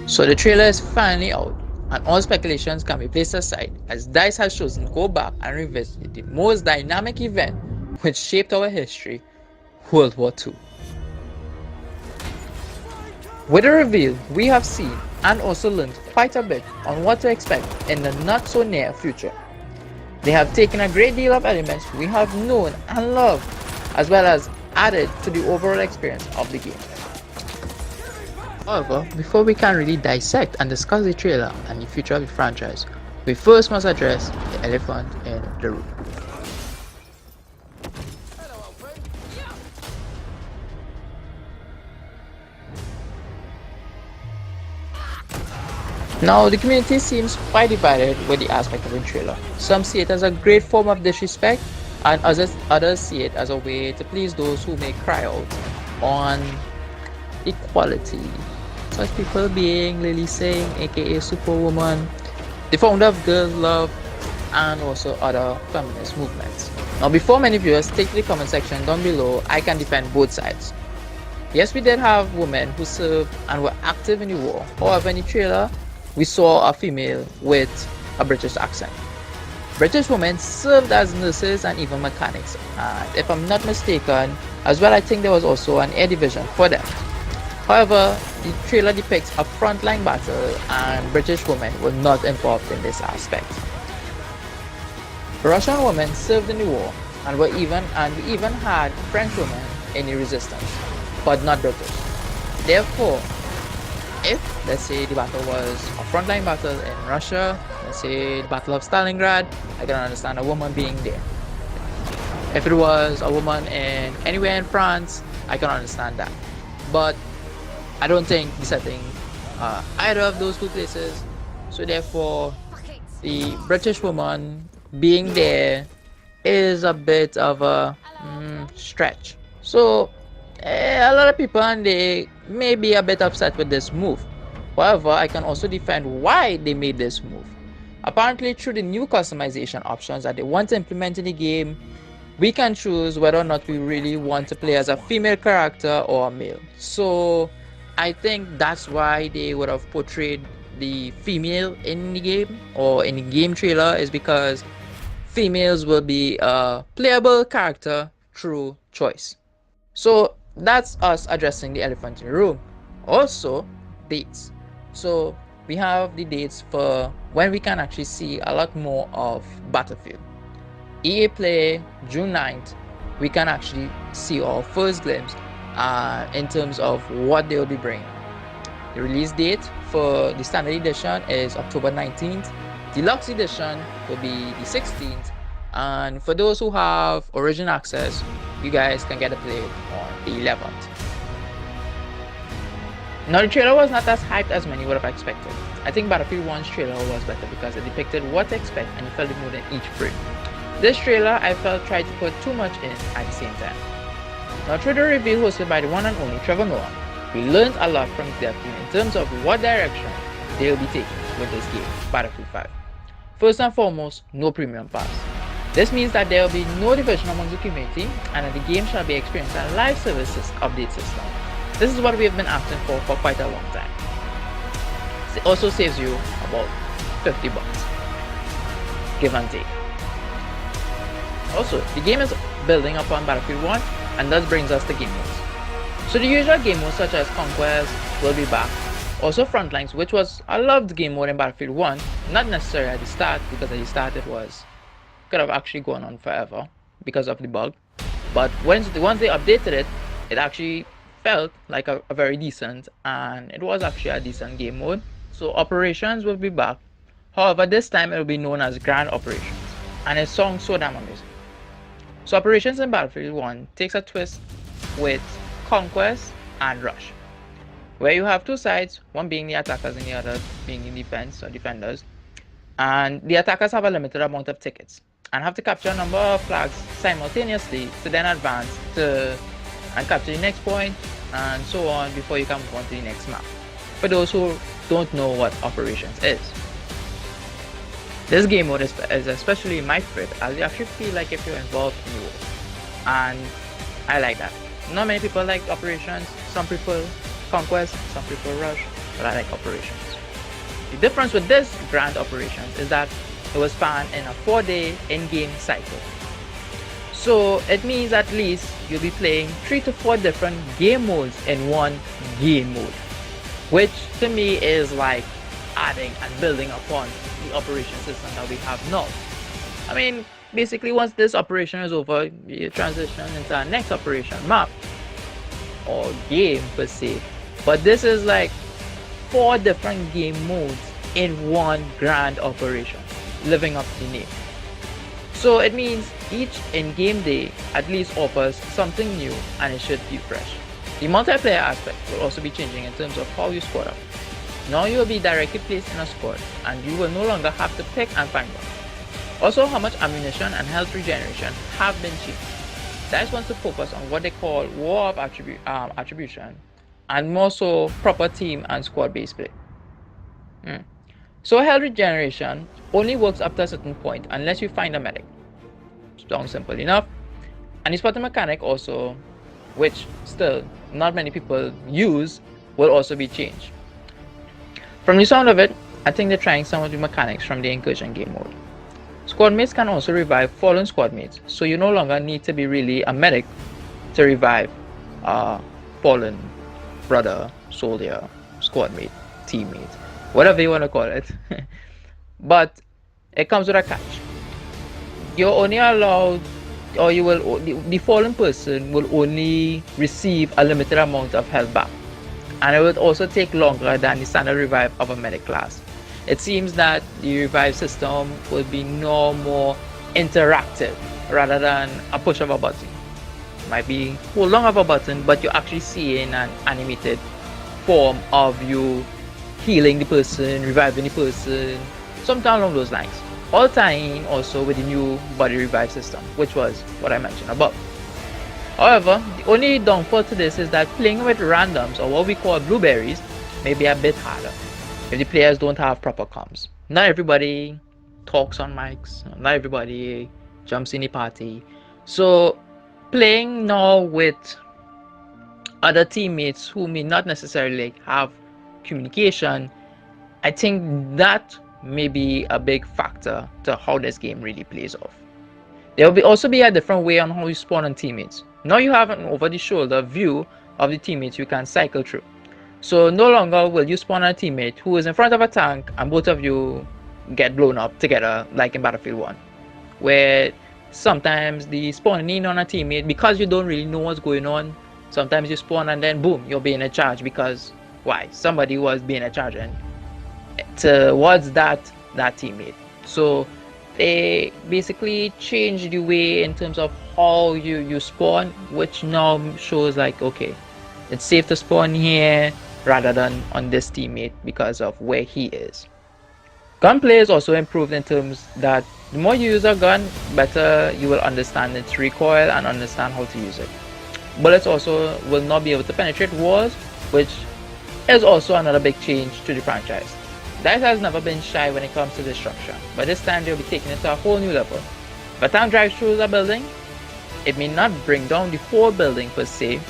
So the trailer is finally out, and all speculations can be placed aside as DICE has chosen to go back and revisit the most dynamic event which shaped our history, World War II. With the reveal, we have seen and also learned quite a bit on what to expect in the not so near future. They have taken a great deal of elements we have known and loved, as well as added to the overall experience of the game. However, before we can really dissect and discuss the trailer and the future of the franchise, we first must address the elephant in the room. Now, the community seems quite divided with the aspect of the trailer. Some see it as a great form of disrespect, and others see it as a way to please those who may cry out on equality. Such people being Lily Singh, aka Superwoman, the founder of Girls Love, and also other feminist movements. Now, before many viewers take to the comment section down below, I can defend both sides. Yes, we did have women who served and were active in the war. However, in the trailer, we saw a female with a British accent. British women served as nurses and even mechanics. And if I'm not mistaken, as well, I think there was also an air division for them. However, the trailer depicts a frontline battle and British women were not involved in this aspect. Russian women served in the war and we even had French women in the resistance, but not British. Therefore, if let's say the battle was a frontline battle in Russia, let's say the Battle of Stalingrad, I can understand a woman being there. If it was a woman in anywhere in France, I can understand that. But I don't think the setting either of those two places. So therefore, the British woman being there is a bit of a stretch. So a lot of people and they may be a bit upset with this move. However, I can also defend why they made this move. Apparently, through the new customization options that they want to implement in the game, we can choose whether or not we really want to play as a female character or a male. So I think that's why they would have portrayed the female in the game or in the game trailer, is because females will be a playable character through choice. So that's us addressing the elephant in the room. Also, dates. So we have the dates for when we can actually see a lot more of Battlefield. EA Play, June 9th, we can actually see our first glimpse in terms of what they will be bringing. The release date for the standard edition is October 19th. Deluxe edition will be the 16th. And for those who have Origin access, you guys can get a play on the 11th. Now, the trailer was not as hyped as many would have expected. I think Battlefield 1's trailer was better because it depicted what to expect and you felt the mood in each frame. This trailer, I felt, tried to put too much in at the same time. Now, through the review hosted by the one and only Trevor Noah, we learned a lot from the dev team in terms of what direction they'll be taking with this game, Battlefield 5. First and foremost, no premium pass. This means that there will be no division among the community and that the game shall be experienced a live services update system. This is what we have been asking for quite a long time. It also saves you about $50, give and take. Also, the game is building upon Battlefield 1 and thus brings us to game modes. So the usual game modes such as Conquest will be back. Also Frontlines, which was a loved game mode in Battlefield 1, not necessarily at the start, because at the start it could have actually gone on forever because of the bug. But once they updated it, it actually felt like a very decent, and it was actually a decent game mode. So Operations will be back. However, this time it will be known as Grand Operations, and it sounds so damn amazing. So Operations in Battlefield 1 takes a twist with Conquest and Rush, where you have two sides, one being the attackers and the other being the defense or defenders. And the attackers have a limited amount of tickets and have to capture a number of flags simultaneously to then advance and capture the next point and so on before you can move on to the next map. For those who don't know what Operations is, this game mode is especially my favorite, as you actually feel like if you're involved in the war, and I like that. Not many people like Operations. Some prefer Conquest, some prefer Rush. like operations. The difference with this grand operations is that it was spanned in a 4-day in-game cycle. So it means at least you'll be playing 3 to 4 different game modes in one game mode, which to me is like adding and building upon the operation system that we have now. I mean, basically once this operation is over, you transition into our next operation map or game per se. But this is like 4 different game modes in one grand operation, living up to the name. So it means each in-game day at least offers something new, and it should be fresh. The multiplayer aspect will also be changing in terms of how you squad up. Now you will be directly placed in a squad, and you will no longer have to pick and find one. Also, how much ammunition and health regeneration have been changed. DICE wants to focus on what they call war of attribution, and more so proper team and squad based play. So health regeneration only works up to a certain point unless you find a medic. Sounds simple enough. And the spotting mechanic also, which still not many people use, will also be changed. From the sound of it, I think they're trying some of the mechanics from the incursion game mode. Squad mates can also revive fallen squad mates, so you no longer need to be really a medic to revive a fallen brother, soldier, squad mate, teammate, whatever you want to call it. But it comes with a catch. You're only allowed, or you will, the fallen person will only receive a limited amount of health back, and it will also take longer than the standard revive of a medic class. It seems that the revive system will be no more interactive rather than a push of a button. It might be hold long of a button, but you're actually seeing an animated form of you healing the person, reviving the person, something along those lines. All tying also with the new body revive system, which was what I mentioned above. However, the only downfall to this is that playing with randoms, or what we call blueberries, may be a bit harder if the players don't have proper comms. Not everybody talks on mics, not everybody jumps in the party. So playing now with other teammates who may not necessarily have communication, I think that may be a big factor to how this game really plays off. There will also be a different way on how you spawn on teammates. Now you have an over the shoulder view of the teammates you can cycle through. So no longer will you spawn on a teammate who is in front of a tank and both of you get blown up together like in Battlefield 1, where sometimes the spawning in on a teammate, because you don't really know what's going on, sometimes you spawn and then boom, you're being a charge because why? Somebody was being a charge towards that teammate. So they basically change the way in terms of how you spawn, which now shows like, okay, it's safe to spawn here rather than on this teammate because of where he is. Gunplay is also improved in terms that the more you use a gun, better you will understand its recoil and understand how to use it. Bullets also will not be able to penetrate walls, which is also another big change to the franchise. DICE has never been shy when it comes to destruction, but this time they'll be taking it to a whole new level. If a tank drives through a building, it may not bring down the whole building per se,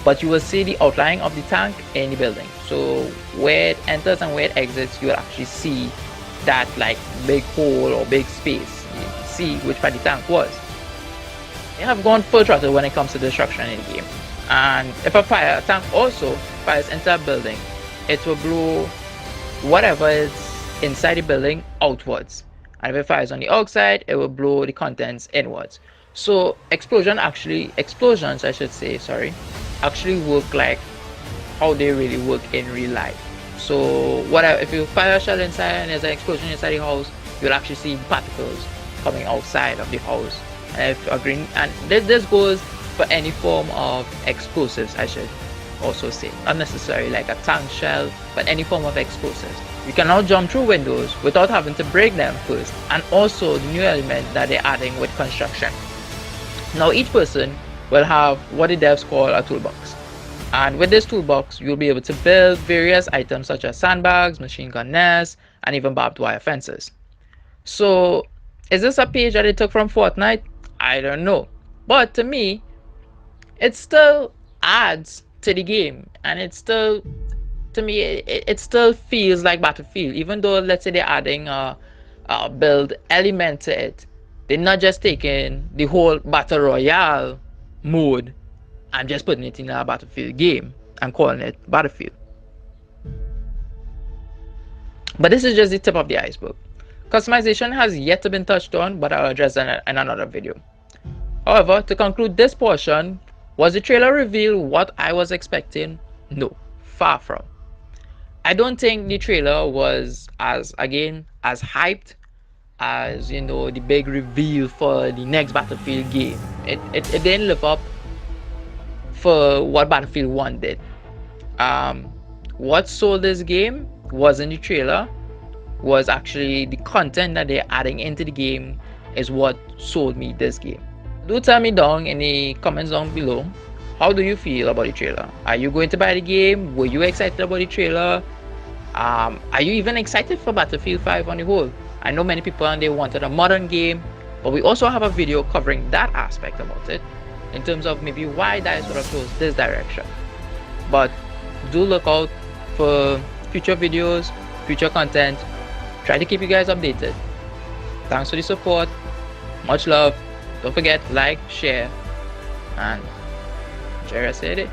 but you will see the outline of the tank in the building. So where it enters and where it exits, you will actually see that like big hole or big space. You see which part the tank was. They have gone full throttle when it comes to destruction in the game. And if a fire tank also fires into a building, it will blow whatever is inside the building outwards. And if it fires on the outside, it will blow the contents inwards. So explosions actually work like how they really work in real life. So if you fire a shell inside and there's an explosion inside the house, you'll actually see particles coming outside of the house. And if agreeing, and this goes for any form of explosives, I should also say, not necessarily like a tank shell, but any form of explosives. You can now jump through windows without having to break them first, and also the new element that they're adding with construction. Now each person will have what the devs call a toolbox, and with this toolbox you'll be able to build various items such as sandbags, machine gun nests, and even barbed wire fences. So is this a page that they took from Fortnite? I don't know, but to me it still adds to the game, and it still to me, it still feels like Battlefield, even though let's say they're adding a build element to it. They're not just taking the whole battle royale mode and just putting it in a Battlefield game and calling it Battlefield. But this is just the tip of the iceberg. Customization has yet to been touched on, but I'll address that in another video. However, to conclude this portion, was the trailer reveal what I was expecting? No, far from. I don't think the trailer was as hyped as the big reveal for the next Battlefield game. It didn't live up for what Battlefield 1 did. What sold this game wasn't the trailer, was actually the content that they're adding into the game is what sold me this game. Do tell me down in the comments down below, how do you feel about the trailer? Are you going to buy the game? Were you excited about the trailer? Are you even excited for Battlefield 5 on the whole? I know many people and they wanted a modern game, but we also have a video covering that aspect about it, in terms of maybe why DICE would have chose this direction. But do look out for future videos, future content. Try to keep you guys updated. Thanks for the support. Much love. Don't forget, like, share, and enjoy the rest of the day.